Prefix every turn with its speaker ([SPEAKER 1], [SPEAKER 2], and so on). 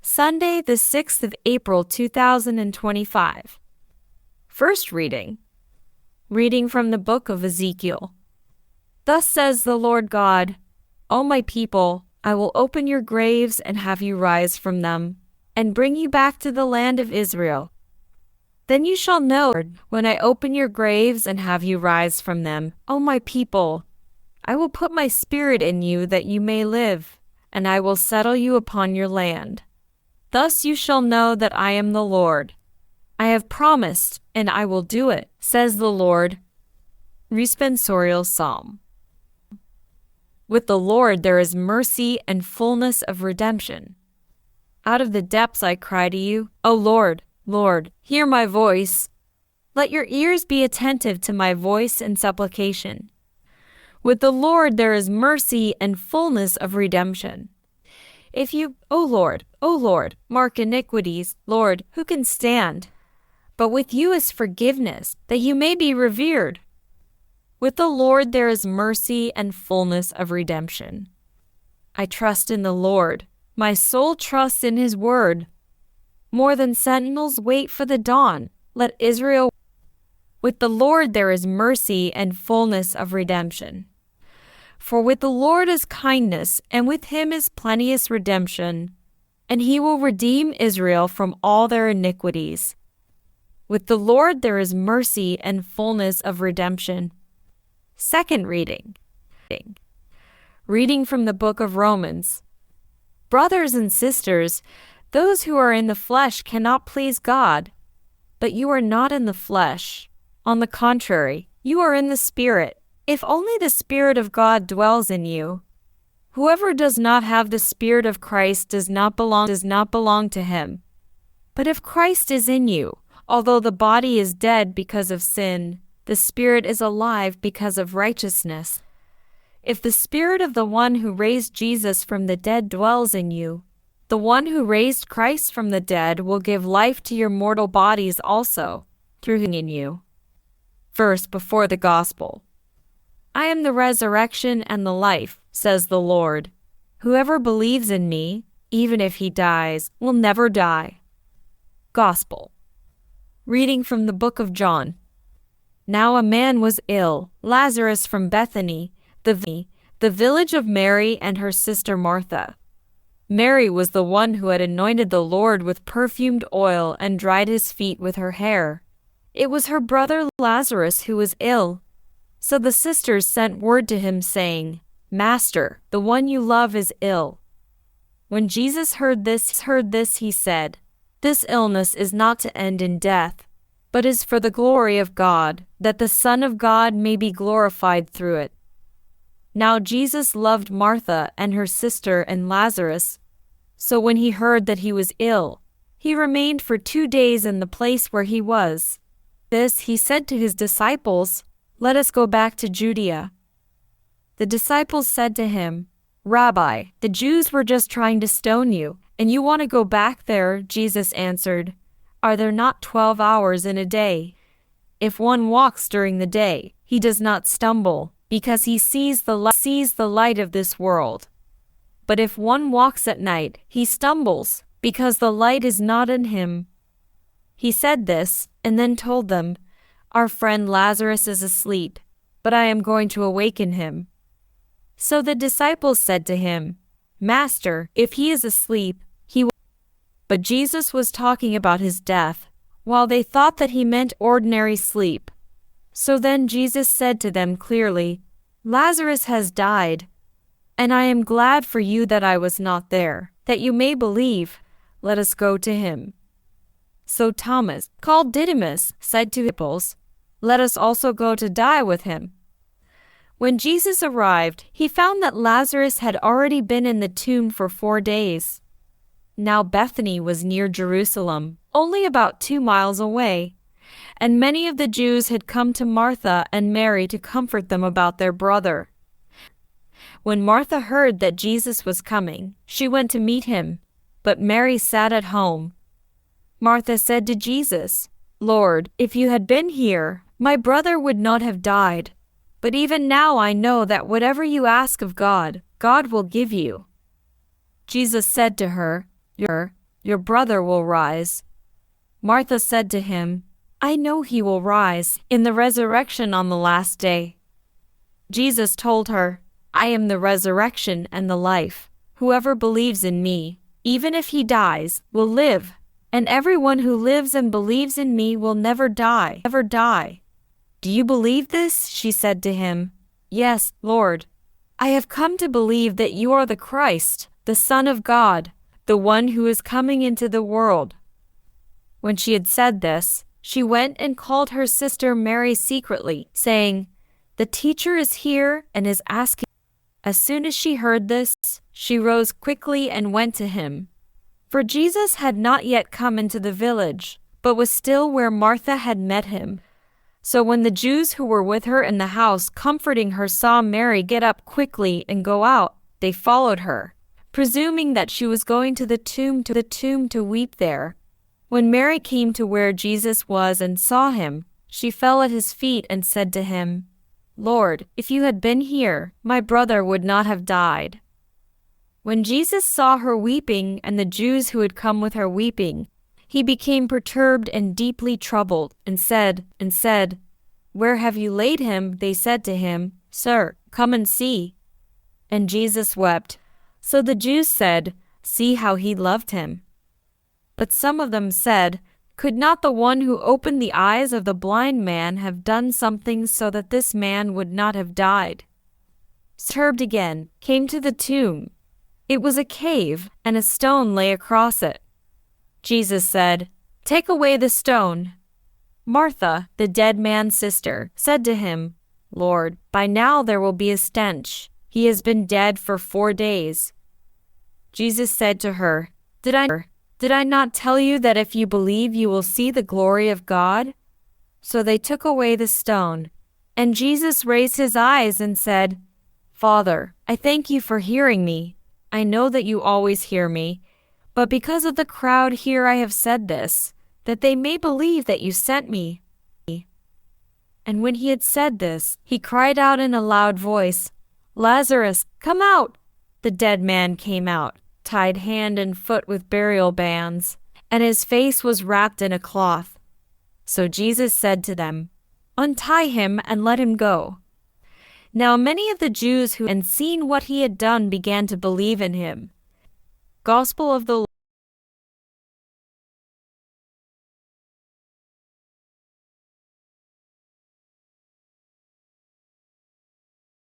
[SPEAKER 1] Sunday, the 6th of April, 2025. First reading. Reading from the book of Ezekiel. Thus says the Lord God, O my people, I will open your graves and have you rise from them, and bring you back to the land of Israel. Then you shall know, when I open your graves and have you rise from them, O my people, I will put my spirit in you that you may live, and I will settle you upon your land. Thus you shall know that I am the Lord. I have promised, and I will do it, says the Lord. Responsorial Psalm. With the Lord there is mercy and fullness of redemption. Out of the depths I cry to you, O Lord, Lord, hear my voice. Let your ears be attentive to my voice and supplication. With the Lord there is mercy and fullness of redemption. If you, O Lord, mark iniquities, Lord, who can stand? But with you is forgiveness, that you may be revered. With the Lord there is mercy and fullness of redemption. I trust in the Lord. My soul trusts in his word. More than sentinels wait for the dawn, let Israel. With the Lord there is mercy and fullness of redemption. For with the Lord is kindness, and with him is plenteous redemption, and he will redeem Israel from all their iniquities. With the Lord there is mercy and fullness of redemption. Second reading. Reading from the book of Romans. Brothers and sisters, those who are in the flesh cannot please God, but you are not in the flesh. On the contrary, you are in the Spirit, if only the Spirit of God dwells in you. Whoever does not have the Spirit of Christ does not belong to him. But if Christ is in you, although the body is dead because of sin, the Spirit is alive because of righteousness. If the Spirit of the one who raised Jesus from the dead dwells in you, the one who raised Christ from the dead will give life to your mortal bodies also, through him in you. Verse before the Gospel. I am the resurrection and the life, says the Lord. Whoever believes in me, even if he dies, will never die. Gospel. Reading from the book of John. Now a man was ill, Lazarus from Bethany, the village of Mary and her sister Martha. Mary was the one who had anointed the Lord with perfumed oil and dried his feet with her hair. It was her brother Lazarus who was ill. So the sisters sent word to him saying, Master, the one you love is ill. When Jesus heard this, he said, This illness is not to end in death, but is for the glory of God, that the Son of God may be glorified through it. Now Jesus loved Martha and her sister and Lazarus. So when he heard that he was ill, he remained for 2 days in the place where he was. This he said to his disciples, Let us go back to Judea. The disciples said to him, Rabbi, the Jews were just trying to stone you, and you want to go back there? Jesus answered, Are there not 12 hours in a day? If one walks during the day, he does not stumble, because he sees the light of this world. But if one walks at night, he stumbles, because the light is not in him. He said this, and then told them, Our friend Lazarus is asleep, but I am going to awaken him. So the disciples said to him, Master, if he is asleep, he will. But Jesus was talking about his death, while they thought that he meant ordinary sleep. So then Jesus said to them clearly, Lazarus has died, and I am glad for you that I was not there, that you may believe. Let us go to him. So Thomas, called Didymus, said to his disciples, Let us also go to die with him. When Jesus arrived, he found that Lazarus had already been in the tomb for 4 days. Now Bethany was near Jerusalem, only about 2 miles away, and many of the Jews had come to Martha and Mary to comfort them about their brother. When Martha heard that Jesus was coming, she went to meet him, but Mary sat at home. Martha said to Jesus, Lord, if you had been here, my brother would not have died. But even now I know that whatever you ask of God, God will give you. Jesus said to her, your brother will rise. Martha said to him, I know he will rise in the resurrection on the last day. Jesus told her, I am the resurrection and the life. Whoever believes in me, even if he dies, will live, and everyone who lives and believes in me will never die. Do you believe this? She said to him, Yes, Lord. I have come to believe that you are the Christ, the Son of God, the one who is coming into the world. When she had said this, she went and called her sister Mary secretly, saying, The teacher is here and is asking. As soon as she heard this, she rose quickly and went to him. For Jesus had not yet come into the village, but was still where Martha had met him. So when the Jews who were with her in the house comforting her saw Mary get up quickly and go out, they followed her, presuming that she was going to the tomb to weep there. When Mary came to where Jesus was and saw him, she fell at his feet and said to him, Lord, if you had been here, my brother would not have died. When Jesus saw her weeping and the Jews who had come with her weeping, he became perturbed and deeply troubled, and said, Where have you laid him? They said to him, Sir, come and see. And Jesus wept. So the Jews said, See how he loved him. But some of them said, Could not the one who opened the eyes of the blind man have done something so that this man would not have died? Disturbed again, came to the tomb. It was a cave, and a stone lay across it. Jesus said, Take away the stone. Martha, the dead man's sister, said to him, Lord, by now there will be a stench. He has been dead for 4 days. Jesus said to her, Did I not tell you that if you believe you will see the glory of God? So they took away the stone. And Jesus raised his eyes and said, Father, I thank you for hearing me. I know that you always hear me. But because of the crowd here I have said this, that they may believe that you sent me. And when he had said this, he cried out in a loud voice, Lazarus, come out! The dead man came out, tied hand and foot with burial bands, and his face was wrapped in a cloth. So Jesus said to them, Untie him and let him go. Now many of the Jews who had seen what he had done began to believe in him. Gospel of the Lord.